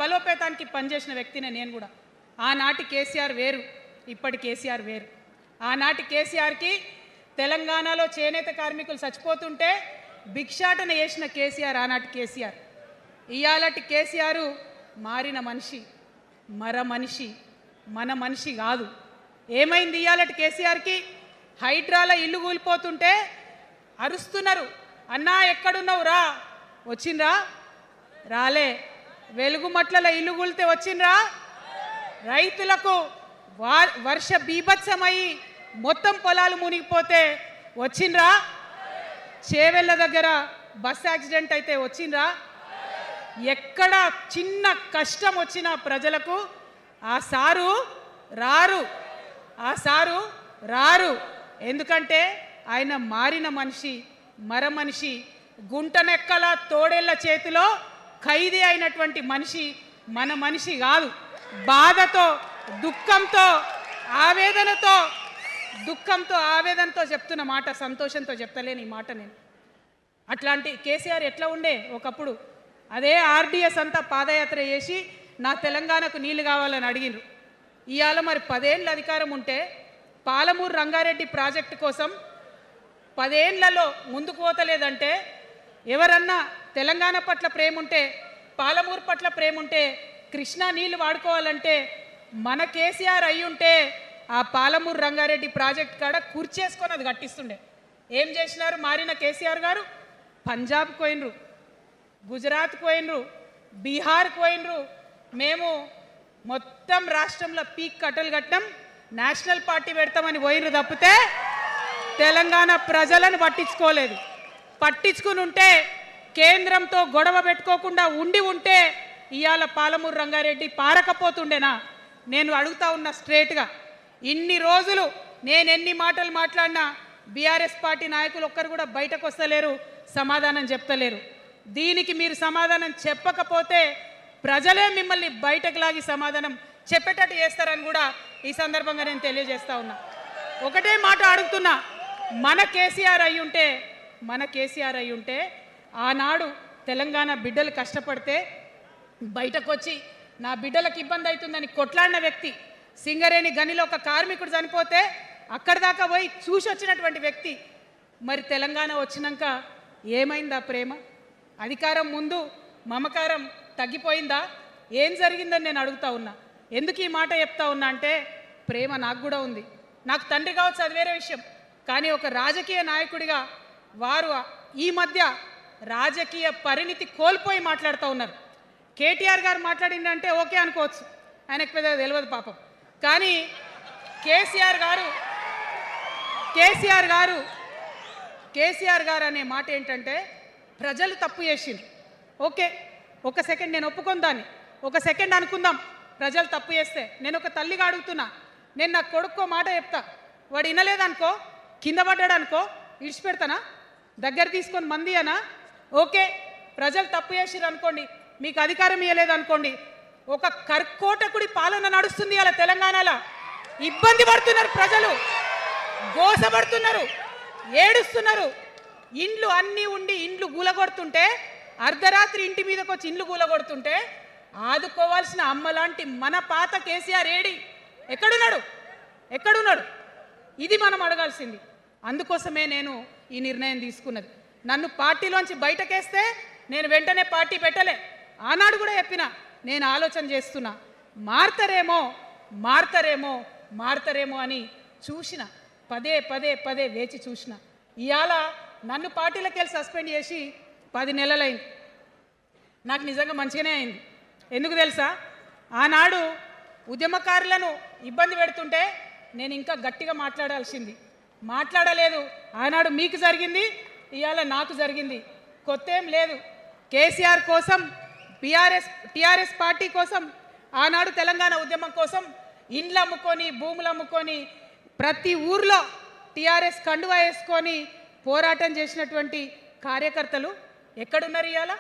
బలోపేతానికి పనిచేసిన వ్యక్తినే నేను కూడా. ఆనాటి కేసీఆర్ వేరు, ఇప్పటి కేసీఆర్ వేరు. ఆనాటి కేసీఆర్కి తెలంగాణలో చేనేత కార్మికులు చచ్చిపోతుంటే భిక్షాటన చేసిన కేసీఆర్ ఆనాటి కేసీఆర్. ఇయాలటి కేసీఆర్ మారిన మనిషి, మనిషి, మన మనిషి కాదు. ఏమైంది ఇయాలటి కేసీఆర్కి? హైడ్రాల ఇల్లు కూలిపోతుంటే అరుస్తున్నారు, అన్నా ఎక్కడున్నావు రా, వచ్చిండ్రా? రాలే. వెలుగుమట్ల ఇల్లు కూలితే వచ్చిండ్రా? రైతులకు వర్ష బీభత్సమై మొత్తం పొలాలు మునిగిపోతే వచ్చిండ్రా? చేవెళ్ళ దగ్గర బస్ యాక్సిడెంట్ అయితే వచ్చిండ్రా? ఎక్కడ చిన్న కష్టం వచ్చిన ప్రజలకు ఆ సారు రారు, ఆ సారు రారు. ఎందుకంటే ఆయన మారిన మనిషి, మనిషి, గుంటనెక్కల తోడేళ్ల చేతిలో ఖైదీ అయినటువంటి మనిషి, మన మనిషి కాదు. బాధతో, దుఃఖంతో, ఆవేదనతో చెప్తున్న మాట, సంతోషంతో చెప్తలేని ఈ మాట నేను. అట్లాంటి కేసీఆర్ ఎట్లా ఉండే ఒకప్పుడు? అదే ఆర్డీఎస్ అంతా పాదయాత్ర చేసి నా తెలంగాణకు నీళ్లు కావాలని అడిగినారు. ఇవాళ మరి 10 ఏళ్ళ అధికారం ఉంటే పాలమూరు రంగారెడ్డి ప్రాజెక్టు కోసం 10 ఏళ్లలో ముందుకు పోతలేదంటే, ఎవరన్నా తెలంగాణ పట్ల ప్రేమ ఉంటే, పాలమూరు పట్ల ప్రేమ ఉంటే, కృష్ణా నీళ్లు వాడుకోవాలంటే మన కేసీఆర్ అయి ఉంటే ఆ పాలమూరు రంగారెడ్డి ప్రాజెక్ట్ కాడ కూర్చేసుకొని అది కట్టిస్తుండే. ఏం చేసినారు మారిన కేసీఆర్ గారు? పంజాబ్కి పోయినరు, గుజరాత్కి పోయినరు, బీహార్కి పోయినరు. మేము మొత్తం రాష్ట్రంలో పీక్ కట్టలు కట్టాం, నేషనల్ పార్టీ పెడతామని పోయినరు తప్పితే తెలంగాణ ప్రజలను పట్టించుకోలేదు. పట్టించుకుని ఉంటే, కేంద్రంతో గొడవ పెట్టుకోకుండా ఉంటే ఇవాళ పాలమూరు రంగారెడ్డి పారకపోతుండేనా? నేను అడుగుతా ఉన్నా స్ట్రేట్గా. ఇన్ని రోజులు నేను ఎన్ని మాటలు మాట్లాడినా బీఆర్ఎస్ పార్టీ నాయకులు ఒక్కరు కూడా బయటకు వస్తలేరు, సమాధానం చెప్తలేరు. దీనికి మీరు సమాధానం చెప్పకపోతే ప్రజలే మిమ్మల్ని బయటకు లాగి సమాధానం చెప్పేటట్టు చేస్తారని కూడా ఈ సందర్భంగా నేను తెలియజేస్తా ఉన్నా. ఒకటే మాట అడుగుతున్నా, మన కేసీఆర్ అయి ఉంటే ఆనాడు తెలంగాణ బిడ్డలు కష్టపడితే బయటకు వచ్చి నా బిడ్డలకు ఇబ్బంది అవుతుందని కొట్లాడిన వ్యక్తి, సింగరేణి గనిలో ఒక కార్మికుడు చనిపోతే అక్కడి దాకా పోయి చూసి వచ్చినటువంటి వ్యక్తి. మరి తెలంగాణ వచ్చినాక ఏమైందా ప్రేమ? అధికారం ముందు మమకారం తగ్గిపోయిందా? ఏం జరిగిందని నేను అడుగుతా ఉన్నా. ఎందుకు ఈ మాట చెప్తా ఉన్నా అంటే, ప్రేమ నాకు కూడా ఉంది. నాకు తండ్రి కావచ్చు, అది వేరే విషయం. కానీ ఒక రాజకీయ నాయకుడిగా వారు ఈ మధ్య రాజకీయ పరిణితి కోల్పోయి మాట్లాడుతూ ఉన్నారు. కేటీఆర్ గారు మాట్లాడిందంటే ఓకే అనుకోవచ్చు, ఆయనకు పెద్ద తెలియదు పాపం. కానీ కేసీఆర్ గారు అనే మాట ఏంటంటే, ప్రజలు తప్పు చేసిండ్రు. ఓకే, ఒక సెకండ్ నేను ఒప్పుకొని దాన్ని, ఒక సెకండ్ అనుకుందాం. ప్రజలు తప్పు చేస్తే నేను ఒక తల్లిగా అడుగుతున్నా. నేను నా కొడుకో మాట చెప్తా, వాడు వినలేదనుకో, కింద పడ్డాడు అనుకో, ఇడిచిపెడతానా? దగ్గర తీసుకొని మంది అనా? ఓకే, ప్రజలు తప్పు చేసిర్రు అనుకోండి, మీకు అధికారం ఇవ్వలేదు అనుకోండి, ఒక కర్కోటకుడి పాలన నడుస్తుంది అలా తెలంగాణలో. ఇబ్బంది పడుతున్నారు ప్రజలు, గోసపడుతున్నారు, ఏడుస్తున్నారు. ఇండ్లు అన్నీ ఉండి ఇండ్లు గూలగొడుతుంటే, అర్ధరాత్రి ఇంటి మీదకి వచ్చి ఇండ్లు గూలగొడుతుంటే ఆదుకోవాల్సిన అమ్మలాంటి మన పాత కేసీఆర్ ఎక్కడున్నాడు? ఇది మనం అడగాల్సింది. అందుకోసమే నేను ఈ నిర్ణయం తీసుకున్నది. నన్ను పార్టీలోంచి బయటకేస్తే నేను వెంటనే పార్టీ పెట్టలే. ఆనాడు కూడా చెప్పిన, నేను ఆలోచన చేస్తున్నా, మారతారేమో అని చూసిన, పదే వేచి చూసిన. ఇవాళ నన్ను పార్టీలోకి వెళ్ళి సస్పెండ్ చేసి 10 నెలలైంది. నాకు నిజంగా మంచిగానే అయింది. ఎందుకు తెలుసా? ఆనాడు ఉద్యమకారులను ఇబ్బంది పెడుతుంటే నేను ఇంకా గట్టిగా మాట్లాడలేదు. ఆనాడు మీకు జరిగింది, ఇవాళ నాకు జరిగింది. కొత్త ఏం లేదు. కేసీఆర్ కోసం, టీఆర్ఎస్ పార్టీ కోసం, ఆనాడు తెలంగాణ ఉద్యమం కోసం ఇండ్లు అమ్ముకొని, భూములు అమ్ముకొని, ప్రతి ఊర్లో టీఆర్ఎస్ కండువా వేసుకొని పోరాటం చేసినటువంటి కార్యకర్తలు ఎక్కడున్నారు ఇవాళ?